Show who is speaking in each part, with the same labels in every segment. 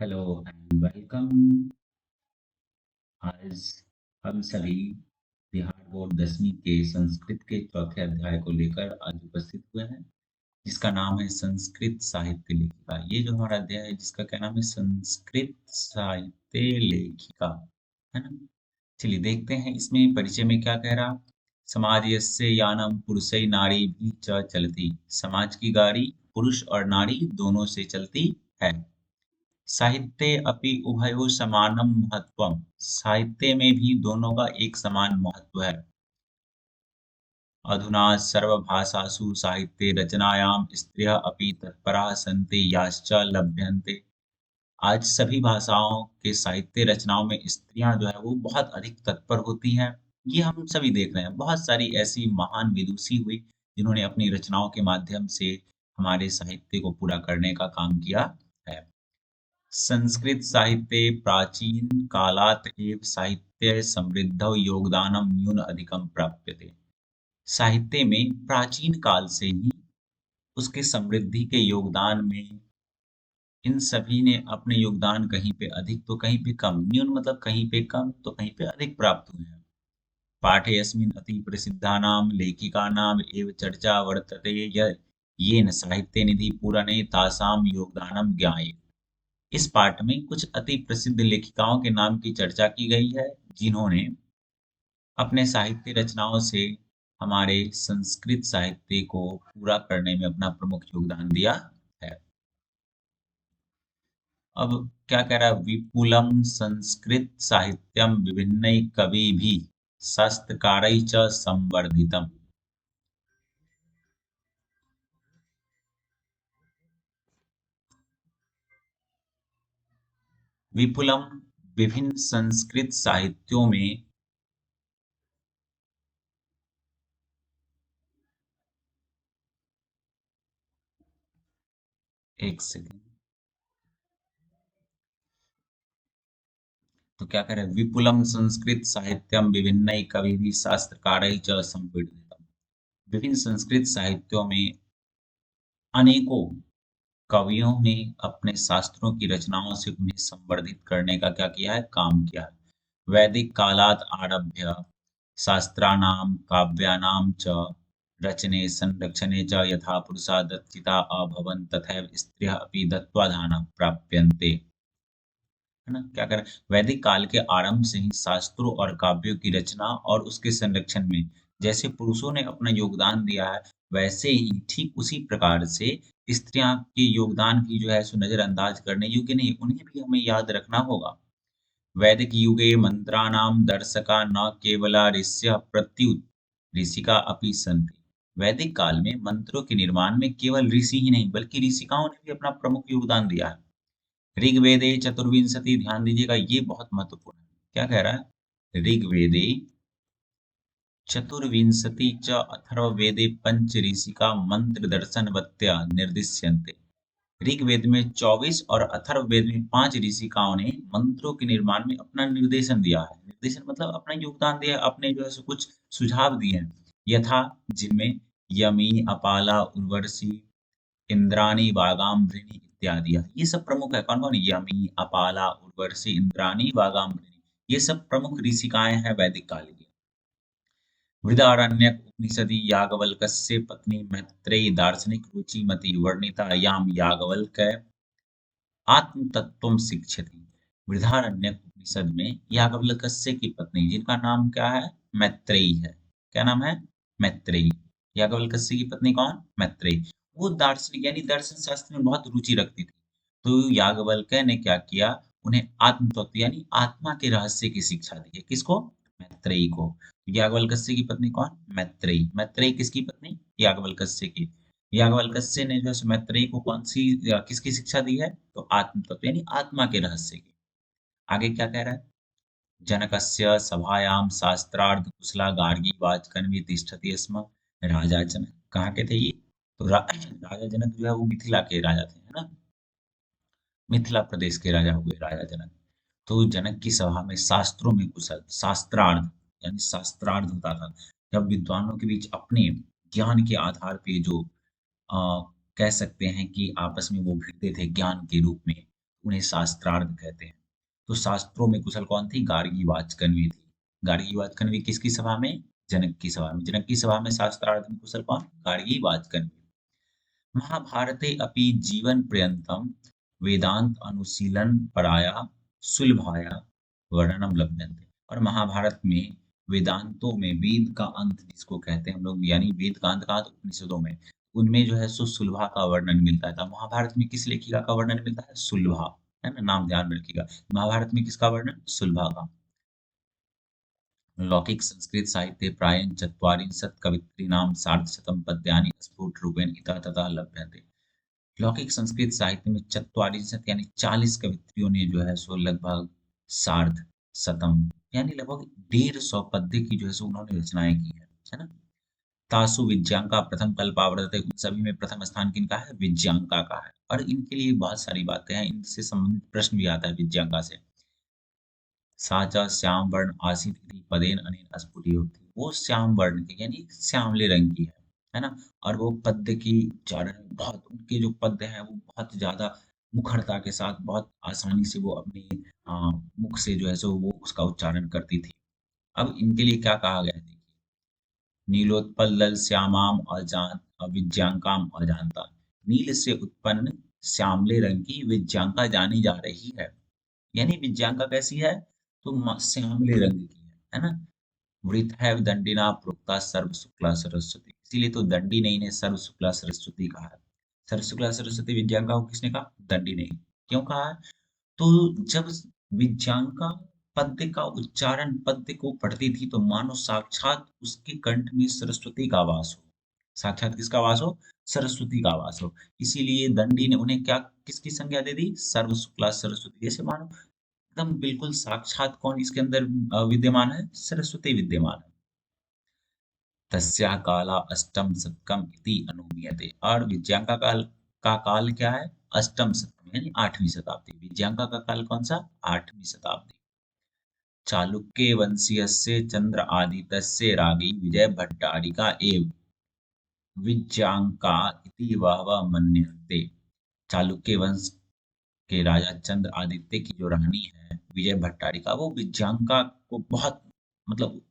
Speaker 1: Hello and welcome. आज हम सभी बिहार बोर्ड 10वीं के संस्कृत के चौथे अध्याय को लेकर आज उपस्थित हुए हैं, जिसका नाम है संस्कृत साहित्य लेखिका। ये जो हमारा अध्याय है, जिसका क्या नाम है, संस्कृत साहित्य लेखिका, है ना। चलिए देखते हैं इसमें परिचय में क्या कह रहा। समाज यस्य यानम पुरुषै नारी भी च चलती। समाज की गाड़ी पुरुष और नारी दोनों से चलती है। साहित्ये अपि उभयोः समानं महत्त्वम्। साहित्य में भी दोनों का एक समान महत्व है। अधुना सर्वभाषासु साहित्ये रचनायां स्त्रियः अपि तत्पराः सन्ति याश्च लभ्यन्ते। आज सभी भाषाओं के साहित्य रचनाओं में स्त्रियां जो है वो बहुत अधिक तत्पर होती हैं। ये हम सभी देख रहे हैं, बहुत सारी ऐसी महान विदुषी हुई जिन्होंने अपनी रचनाओं के माध्यम से हमारे साहित्य को पूरा करने का काम किया है। संस्कृत साहित्ये प्राचीन कालात् एव साहित्य समृद्धौ योगदानं न्यून अधिकं प्राप्यते। साहित्य में प्राचीन काल से ही उसके समृद्धि के योगदान में इन सभी ने अपने योगदान कहीं पे अधिक तो कहीं पे कम, न्यून मतलब कहीं पे कम तो कहीं पे अधिक प्राप्त हुए हैं। पाठेऽस्मिन् अति प्रसिद्धानां लेखिकानाम् एव चर्चा वर्तते येन साहित्य निधि पूरणे तासां योगदानं ज्ञायते। इस पाठ में कुछ अति प्रसिद्ध लेखिकाओं के नाम की चर्चा की गई है, जिन्होंने अपने साहित्य रचनाओं से हमारे संस्कृत साहित्य को पूरा करने में अपना प्रमुख योगदान दिया है। अब क्या कह रहा है, विपुलम संस्कृत साहित्यम विभिन्न कवि भी शास्त्रकारै च संवर्धितम। विपुलम विभिन्न संस्कृत साहित्यों में, एक सेकंड, तो क्या कह रहे हैं, विपुलम संस्कृत साहित्यम विभिन्न कवि शास्त्रकारैः च संवर्धितम। विभिन्न संस्कृत साहित्यों में अनेकों कवियों ने अपने शास्त्रों की रचनाओं से उन्हें संवर्धित करने का क्या किया है, काम किया है। वैदिक कालात् आरभ्य शास्त्राणां काव्यानां च रचने संरक्षणे च यथा पुरुषा दत्तिता अभवन् तथैव स्त्रियः अपि दत्त्वा दानं प्राप्यन्ते। है ना, क्या करें, वैदिक काल के आरंभ से ही शास्त्रों और काव्यों की रचना और उसके संरक्षण में जैसे पुरुषों ने अपना योगदान दिया है, वैसे ही ठीक उसी प्रकार से स्त्रियां के योगदान भी जो है सो नजरअंदाज करने योग्य नहीं, उन्हें भी हमें याद रखना होगा। वैदिक युगे मंत्राणां दर्शका न केवला ऋष्य प्रत्युत ऋषिका अपि सन्ति। वैदिक काल में मंत्रों के निर्माण में केवल ऋषि ही नहीं बल्कि ऋषिकाओं ने भी अपना प्रमुख योगदान दिया है। ऋग्वेदे चतुर्विंशति, ध्यान दीजिएगा ये बहुत महत्वपूर्ण है। क्या कह रहा है, ऋग्वेदे चतुर्विंशति च अथर्ववेदे पंच ऋषिका मंत्र दर्शनवत्या निर्दिश्यन्ते। ऋग्वेद में 24 और अथर्ववेद में 5 ऋषिकाओं ने मंत्रों के निर्माण में अपना निर्देशन दिया है। निर्देशन मतलब अपना योगदान दिया है, अपने जो है सो कुछ सुझाव दिए हैं। यथा, जिनमें यमी, अपाला, उर्वशी, इंद्राणी, वागाम्भृणी इत्यादि, ये सब प्रमुख है। कौन कौन, यमी, अपाला, उर्वशी, इंद्राणी, वागाम्भृणी, ये सब प्रमुख ऋषिकाएं हैं वैदिक काल की। बृहदारण्यक उपनिषदि याज्ञवल्क्यस्य पत्नी मैत्रेयी दार्शनिक रुचिमती वर्णिता यां याज्ञवल्क्य आत्मतत्त्वं शिक्षति। बृहदारण्यक उपनिषद में याज्ञवल्क्य की पत्नी, जिनका नाम क्या है, मैत्रेयी है। क्या नाम है, मैत्रेयी। याज्ञवल्क्य की पत्नी कौन, मैत्रेयी। वो दार्शनिक यानी दर्शन शास्त्र में बहुत रुचि रखती थी। तो याज्ञवल्क्य ने क्या किया, उन्हें आत्म तत्व यानी आत्मा के रहस्य की शिक्षा दी है। किसको, मैत्रेयी को। याज्ञवल्क्य की पत्नी कौन, मैत्रेयी। मैत्रेयी किसकी पत्नी, याज्ञवल्क्य की। याज्ञवल्क्य ने जो है मैत्रेयी को कौन सी किसकी शिक्षा दी है, तो आत्म तत्व यानी आत्मा के रहस्य की। आगे क्या कह रहा है, जनकस्य सभायां शास्त्रार्थ कुशला गार्गी वाचकन्वी तिष्ठति स्म। राजा जनक कहाँ के थे ये, तो राजा जनक जो है वो मिथिला के राजा थे, है ना। मिथिला प्रदेश के राजा हुए राजा जनक। तो जनक की सभा में शास्त्रों में कुशल, शास्त्रार्थ यानी शास्त्रार्थ होता था, जब विद्वानों के बीच अपने ज्ञान के आधार पे जो कह सकते हैं कि आपस में वो भिड़ते थे ज्ञान के रूप में, उन्हें शास्त्रार्थ कहते हैं। तो शास्त्रों में कुशल कौन थी? गार्गी वाचकन्वी थी। गार्गी वाचकन्वी किसकी सभा में? जनक की सभा में। जनक की सभा में शास्त्रार्थ में कुशल कौन? गार्गी वाचकन्वी। महाभारते अपि जीवनपर्यन्तं वेदान्तअनुशीलनपरायः सुलभाय वर्णनम लभ्यन्ते। और महाभारत में वेदांतों में वेद का अंत जिसको कहते हैं हम लोग, यानी वेद का अंत कहा तो उपनिषदों में, उनमें जो है सो सुलभा का वर्णन मिलता था। महाभारत में किस लेखिका का वर्णन मिलता है? सुलभा, है ना, नाम ध्यान में रखिएगा। महाभारत में किसका वर्णन? सुलभा का। लौकिक संस्कृत साहित्ये प्रायेण चत्वारिंशत् कवयित्रीणां सार्धशतं पद्यानि स्फुटरूपेण इतः ततः लभ्यन्ते। लौकिक संस्कृत साहित्य में चत्वारिंशत यानी 40 कवित्रियों ने जो है सो लगभग सार्ध शतम यानी लगभग 150 पद्य की जो है सो उन्होंने रचनाएं की है ना। तासु विज्ञांका प्रथम कल्पावर्तते, उन सभी में प्रथम स्थान किनका है? विज्ञांका का है। और इनके लिए बहुत सारी बातें हैं, इनसे संबंधित प्रश्न भी आता है विज्ञांका से। सा च श्याम वर्ण आसीत इति पदेन अनेन स्फुटित, वो श्याम वर्ण की यानी श्यामले रंग की है ना। और वो पद्य की उच्चारण बहुत, उनके जो पद्य हैं वो बहुत ज्यादा मुखरता के साथ बहुत आसानी से वो अपने मुख से जो है सो वो उसका उच्चारण करती थी। अब इनके लिए क्या कहा गया है देखिए, नीलोत्पल्लल श्यामाम अजान विज्ञांकाम अजानता। नील से उत्पन्न श्यामले रंग की विज्ञांका जानी जा रही है। यानी विज्ञांका कैसी है? तो श्यामले रंग की है ना। वृथैव दंडिना प्रोक्ता सर्व शुक्ला सरस्वती, इसीलिए तो दंडी नहीं ने सर्व शुक्ला सरस्वती कहा है। सर्व शुक्ला सरस्वती विज्ञांका को किसने कहा? दंडी नहीं। क्यों कहा है? तो जब विज्ञांका पद्य का उच्चारण पद्य को पढ़ती थी तो मानो साक्षात उसके कंठ में सरस्वती का वास हो। साक्षात किसका वास हो? सरस्वती का वास हो। इसीलिए दंडी ने उन्हें क्या, किसकी संज्ञा दे दी? सर्व शुक्ला सरस्वती। जैसे मानो एकदम बिल्कुल साक्षात कौन इसके अंदर विद्यमान है? सरस्वती विद्यमान है। तस्या काला अष्टम शतकम इति अनुमीयते। और विज्ञांका का काल क्या है? अष्टम शतकम यानी 8वीं शताब्दी। विज्ञांका का काल कौन सा? 8वीं शताब्दी। चालुक्य वंशीयस्य चंद्र आदित्यस्य रागी विजय भट्टारिका एव विज्ञांका इति बहवः मन्यन्ते। चालुक्य वंश के राजा चंद्र आदित्य की जो रानी है विजय भट्टारिका, वो विज्ञांका को बहुत मतलब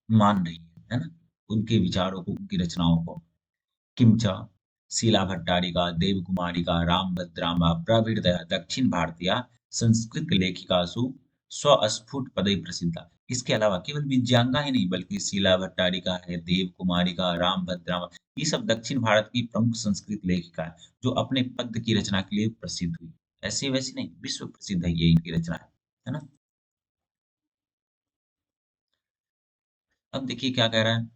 Speaker 1: मान रही है ना, उनके विचारों को, उनकी रचनाओं को। किंच शीला भट्टारिका देवकुमारिका रामभद्राम्बा प्रभृतयः दक्षिण भारतीय संस्कृत लेखिकासु स्वस्फुट पदे प्रसिद्धा। इसके अलावा केवल विज्ञांगा ही नहीं बल्कि शीला भट्टारिका है, देव कुमारिका, रामभद्राम्बा, ये सब दक्षिण भारत की प्रमुख संस्कृत लेखिका है जो अपने पद्य की रचना के लिए प्रसिद्ध हुई। ऐसी वैसी नहीं, विश्व प्रसिद्ध है ये इनकी रचना है ना। अब देखिए क्या कह रहा है,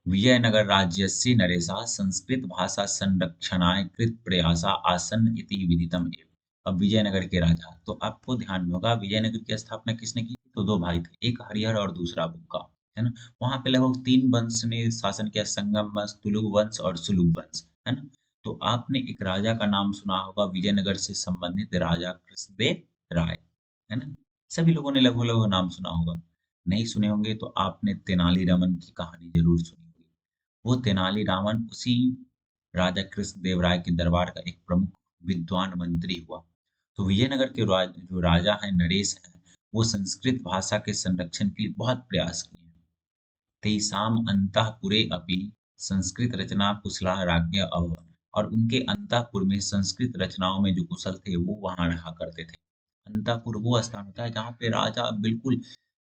Speaker 1: विजयनगर राज्यस्य नरेशः संस्कृत भाषा संरक्षणाय कृत प्रयासा आसन इति विदितम एव। अब विजयनगर के राजा, तो आपको ध्यान में होगा विजयनगर की स्थापना किसने की? तो दो भाई थे, एक हरिहर और दूसरा बुक्का, है ना। वहां पे लगभग 3 वंश ने शासन किया, संगम वंश, तुलुग वंश और सुलुग वंश, है ना। तो आपने एक राजा का नाम सुना होगा विजयनगर से संबंधित, राजा कृष्णदेव राय, है ना। सभी लोगों ने लगभग लगभग नाम सुना होगा। नहीं सुने होंगे तो आपने तेनालीरामन की कहानी जरूर सुनी होगी। वो तेनालीरामन उसी राजा कृष्णदेव राय के दरबार का एक प्रमुख विद्वान मंत्री हुआ। तो विजयनगर के जो राजा हैं नरेश हैं, वो संस्कृत भाषा के संरक्षण के लिए बहुत प्रयास किए हैं। तेषाम् अंतःपुरे अपि संस्कृत रचना कुशला राज्ञ अभवन्। और उनके अंतःपुर में संस्कृत रचनाओं में जो कुशल थे वो वहां रहा करते थे। अंतःपुर वो स्थान होता है जहाँ पे राजा बिल्कुल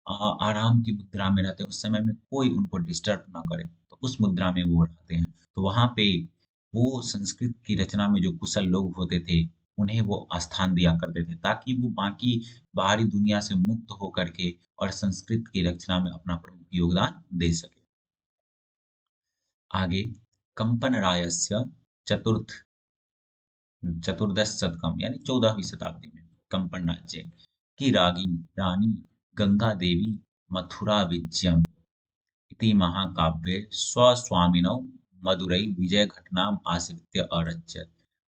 Speaker 1: आराम की मुद्रा में रहते हैं, उस समय में कोई उनको डिस्टर्ब ना करे, तो उस मुद्रा में वो रहते हैं। तो वहां पे वो संस्कृत की रचना में जो कुशल लोग होते थे उन्हें वो स्थान दिया करते थे ताकि वो बाकी बाहरी दुनिया से मुक्त होकर के और संस्कृत की रचना में अपना प्रमुख योगदान दे सके। आगे, कंपन रायस्य चतुर्थ चतुर्दश शतकम यानी 14वीं शताब्दी में कंपन राज्य की रानी गंगा देवी मथुरा विजयम इति महाकाव्ये स्वस्वामिनौ मदुरै विजय घटनाम आश्रित्य अरचयत्।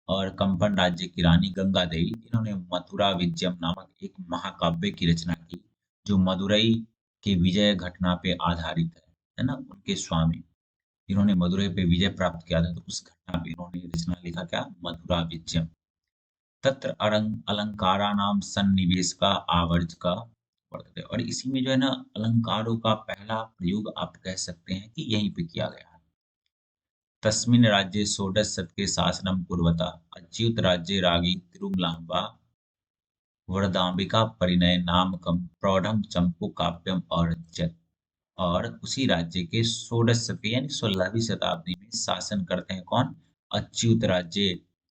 Speaker 1: और कंपन राज्य की रानी गंगा देवी, इन्होंने मथुरा विजयम नामक एक महाकाव्य की रचना की जो मदुरई के विजय घटना पे आधारित है ना। उनके स्वामी जिन्होंने मदुरई पे विजय प्राप्त किया था, तो उस घटना पे इन्होंने रचना लिखा क्या? मथुरा विजयम। तत्र अलंकाराणाम सन्निवेश का आवर्ज का वर्तते, और इसी में जो है ना अलंकारों का पहला प्रयोग आप कह सकते हैं कि यहीं पे किया गया है। तस्मिन् राज्ये षोडश शतके शासनं कुर्वता अच्युत राज्ये राज्ञी तिरुमलाम्बा वरदाम्बिका परिणय नामकं प्रौढ़ं चंपू काव्यम औरच्यत। और उसी राज्य के षोडश शतक यानी 16वीं शताब्दी में शासन करते हैं कौन? अच्युत राज्य,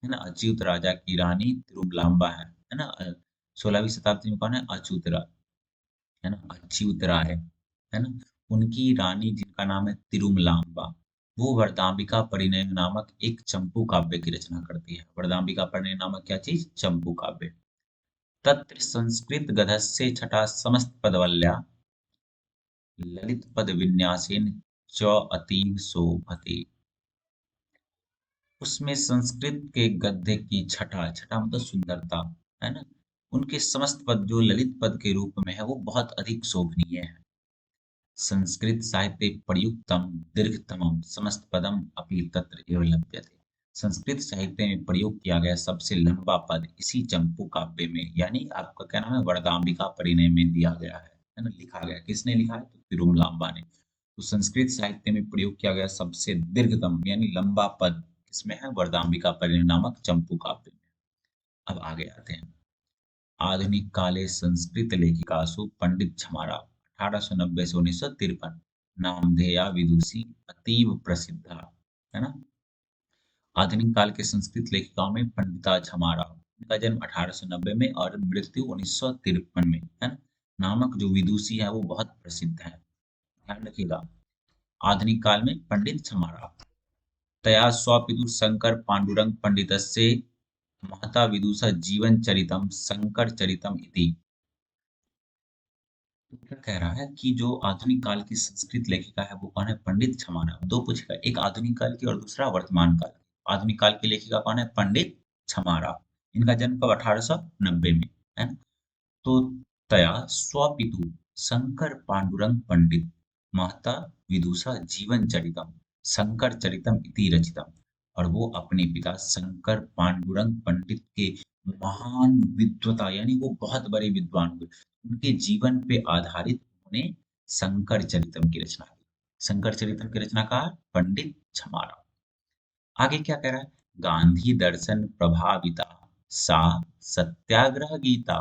Speaker 1: है ना? अच्युत राजा की रानी तिरुमलाम्बा है ना? 16वीं शताब्दी में कौन है? अच्युत राय, है ना? अच्युत राय, है ना? उनकी रानी जिनका नाम है तिरुमलाम्बा, वो वरदाम्बिका परिणय नामक एक चंपू काव्य की रचना करती है। वरदाम्बिका परिणय नामक क्या चीज? चंपू काव्य। तत्र संस्कृत गद्यस्य छटा समस्त पदवल्या ललित पद विन्यासेन च अतीव शोभते। उसमें संस्कृत के गद्य की छटा, छटा मतलब सुंदरता, है ना? उनके समस्त पद जो ललित पद के रूप में है वो बहुत अधिक शोभनीय है। संस्कृत साहित्ये प्रयुक्तं दीर्घतमं समस्त पदम अपि तत्र एव लभ्यते। संस्कृत साहित्य में प्रयोग किया गया सबसे लंबा पद इसी चंपू काव्य में, यानी आपका क्या नाम है, वरदाम्बिका परिणय में दिया गया है ना? लिखा गया, किसने लिखा है? तो तिरुमलाम्बा ने। तो संस्कृत साहित्य में प्रयोग किया गया सबसे दीर्घतम यानी लंबा पद किसमें है? वरदाम्बिका परिणय नामक चंपू काव्य में। अब आगे आते हैं। आधुनिक काले संस्कृत लेखिकासु पंडित छमारा 1890 से 1953 नामधेया विदुषी अतीव प्रसिद्धा, है ना? आधुनिक काल के संस्कृत लेखिकाओं में पंडिता छमारा, उनका जन्म 1890 में और मृत्यु 1953 में, है ना? नामक जो विदुषी है वो बहुत प्रसिद्ध है, ध्यान रखिएगा। आधुनिक काल में पंडित छमारा तया स्वपितु शंकर पांडुरंग पंडितस्य महता विदुषा जीवन चरितम शंकर चरितम इति। तो क्या कह रहा है कि जो आधुनिक काल की संस्कृत लेखिका है वो कौन है? पंडित छमारा। दो पूछेगा, एक आधुनिक काल की और दूसरा वर्तमान काल की। आधुनिक काल की लेखिका कौन है? पंडित छमारा। इनका जन्म कब? 1890 में, है ना? तो तया स्वपितु शंकर पांडुरंग पंडित महता विदुषा जीवन चरितम शंकर चरितम इति रचितम। और वो अपने पिता शंकर पांडुरंग पंडित के महान विद्वता यानी वो बहुत बड़े विद्वान हुए, उनके जीवन पे आधारित उन्होंने शंकर चरितम की रचना की। शंकर चरितम की रचनाकार पंडित छमारा। आगे क्या कह रहा है? गांधी दर्शन प्रभाविता सा सत्याग्रह गीता।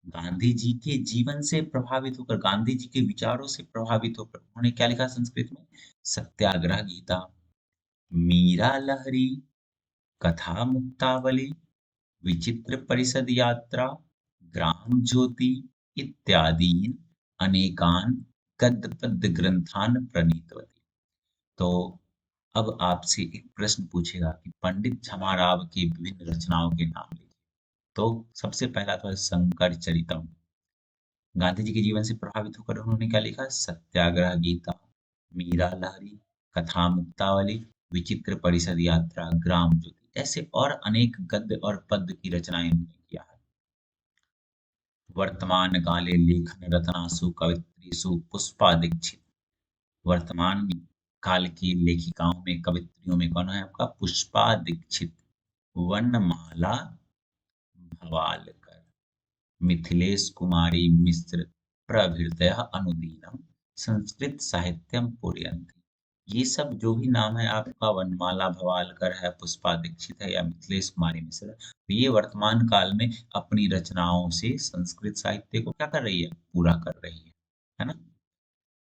Speaker 1: गांधी जी के जीवन से प्रभावित होकर, गांधी जी के विचारों से प्रभावित होकर उन्होंने क्या लिखा संस्कृत में? सत्याग्रह गीता। मीरा लहरी, कथा मुक्तावली, विचित्र परिषद यात्रा, ग्राम ज्योति इत्यादीन अनेकान गद्य पद्य ग्रंथान प्रणीतवती। तो अब आपसे एक प्रश्न पूछेगा कि पंडित छमाराव की विभिन्न रचनाओं के नाम लीजिए। तो सबसे पहला तो है शंकर चरितम। गांधी जी के जीवन से प्रभावित होकर उन्होंने क्या लिखा? सत्याग्रह गीता, मीरा लहरी, कथा मुक्तावली, विचित्र परिषद यात्रा, ग्राम ज्योति, ऐसे और अनेक गद्य और पद्य की रचनाएं उन्होंने किया है। वर्तमान काले लेखन रत्नासु कवित्रीसु पुष्पा दीक्षित। वर्तमान काल की लेखिकाओं में, कवित्रियों में कौन है आपका? पुष्पा दीक्षित, वनमाला भवालकर, मिथिलेश कुमारी मिश्र प्रभृतयः अनुदीनम संस्कृत साहित्यम पूरयन्ति। ये सब जो भी नाम है आपका, वनमाला भवालकर है, पुष्पा दीक्षित है या मिथिलेश कुमारी मिश्र, तो ये वर्तमान काल में अपनी रचनाओं से संस्कृत साहित्य को क्या कर रही है? पूरा कर रही है ना?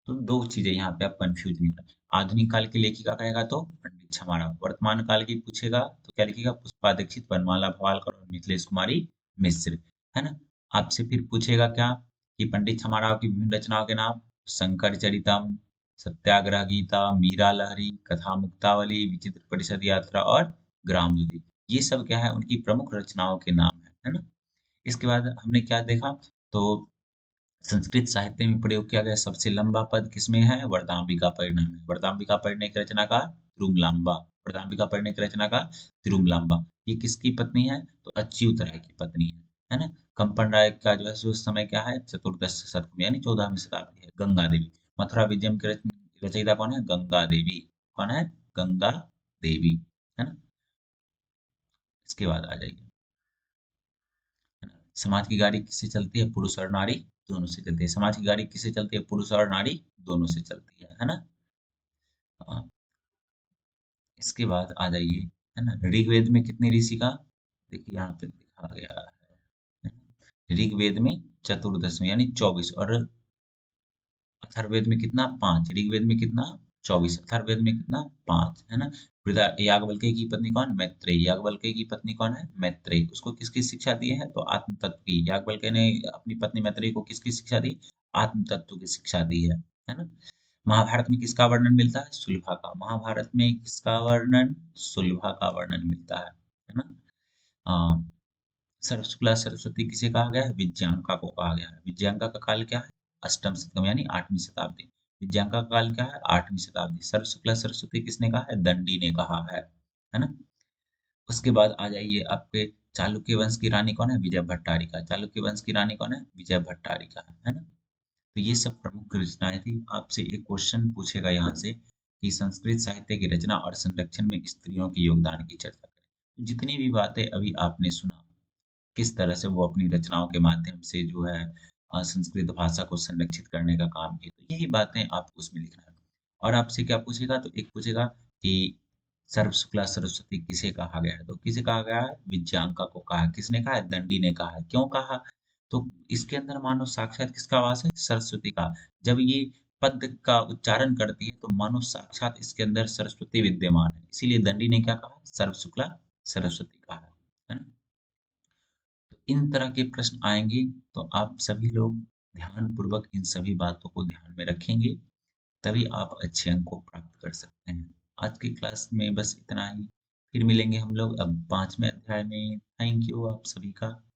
Speaker 1: तो दो चीजें यहाँ पे आप कंफ्यूज नहीं होना। आधुनिक काल की लेखिका कहेगा तो पंडित छमारा, वर्तमान काल की पूछेगा तो क्या लिखेगा? पुष्पा दीक्षित, वनमाला भवालकर और मिथिलेश कुमारी मिश्र, है ना? आपसे फिर पूछेगा क्या कि पंडित छमाराव की विभिन्न रचनाओं के नाम? शंकर चरितम, सत्याग्रह गीता, मीरा लहरी, कथा मुक्तावली, विचित्र परिषद यात्रा और ग्राम ज्योति। ये सब क्या है? उनकी प्रमुख रचनाओं के नाम है ना? इसके बाद हमने क्या देखा? तो संस्कृत साहित्य में प्रयोग किया गया सबसे लंबा पद किसमें है? वरदाम्बिका परिणय में। वरदाम्बिका परिणय की रचनाकार तिरुमलाम्बा। वरदाम्बिका परिणय की रचनाकार तिरुमलाम्बा। ये किसकी पत्नी है? तो अच्युत राय की पत्नी है ना? कंपन राय का जो है उस समय क्या है? चतुर्दश शतक में यानी 14वीं शताब्दी है। गंगा देवी, मथुरा विजयम की रचयिता कौन है? गंगा देवी। कौन है? गंगा देवी, है ना? इसके बाद आ जाइए समाज की गाड़ी किससे चलती है? पुरुष और नारी दोनों से चलती है। समाज की गाड़ी किससे चलती है? पुरुष और नारी दोनों से चलती है ना? हाँ, इसके बाद आ जाइए, है ना? ऋग्वेद में कितने ऋषि का? देखिए यहाँ पे लिखा गया है। ऋग्वेद में चतुर्दश में यानी 24 और अथर्ववेद में कितना? 5। ऋग्वेद में कितना? 24। अथर्ववेद में कितना? 5, है ना? याज्ञवल्क्य की पत्नी कौन? मैत्रेयी। याज्ञवल्क्य की पत्नी कौन है? मैत्रेयी। उसको किसकी शिक्षा दी है? तो आत्म तत्व की। याज्ञवल्क्य ने अपनी पत्नी मैत्रेयी को किसकी शिक्षा दी? आत्म तत्व की शिक्षा दी है ना? महाभारत में किसका वर्णन मिलता है? सुलभा का। महाभारत में किसका वर्णन? सुलभा का वर्णन मिलता है ना? अ, शुक्ला सरस्वती किसे कहा गया है? विज्ञानका को कहा गया है। विज्ञानका का काल क्या है? अष्टम शतकम यानी 8वीं शताब्दी। विज्ञानका का काल क्या है? 8वीं शताब्दी। शुक्ला सरस्वती किसने कहा है? दंडी ने कहा है ना? उसके बाद आ जाइए आपके चालुक्य वंश की रानी कौन है? विजय भट्टारिका। चालुक्य वंश की रानी कौन है? विजय भट्टारिका है ना? तो ये सब प्रमुख रचनाएं थी। आपसे एक क्वेश्चन पूछेगा यहाँ से कि संस्कृत साहित्य की रचना और संरक्षण में स्त्रियों के योगदान की चर्चा करें। जितनी भी बातें अभी आपने सुना, किस तरह से वो अपनी रचनाओं के माध्यम से जो है संस्कृत भाषा को संरक्षित करने का काम किया, तो यही बातें आपको उसमें लिखना है। और आपसे क्या पूछेगा? तो एक पूछेगा कि सर्व शुक्ला सरस्वती किसे कहा गया है? तो किसे कहा गया है? विज्ञानका को कहा है। किसने कहा है? दंडी ने कहा है। क्यों कहा? तो इसके अंदर मानो साक्षात किसका वास है? सरस्वती का। जब ये पद का उच्चारण करती है तो मानो साक्षात इसके अंदर सरस्वती विद्यमान है, इसीलिए दंडी ने क्या कहा? सर्व शुक्ला सरस्वती कहा है ना? तो इन तरह के प्रश्न आएंगे, तो आप सभी लोग ध्यान पूर्वक इन सभी बातों को ध्यान में रखेंगे, तभी आप अच्छे अंक को प्राप्त कर सकते हैं। आज की क्लास में बस इतना ही। फिर मिलेंगे हम लोग अब 5वें अध्याय में। थैंक यू आप सभी का।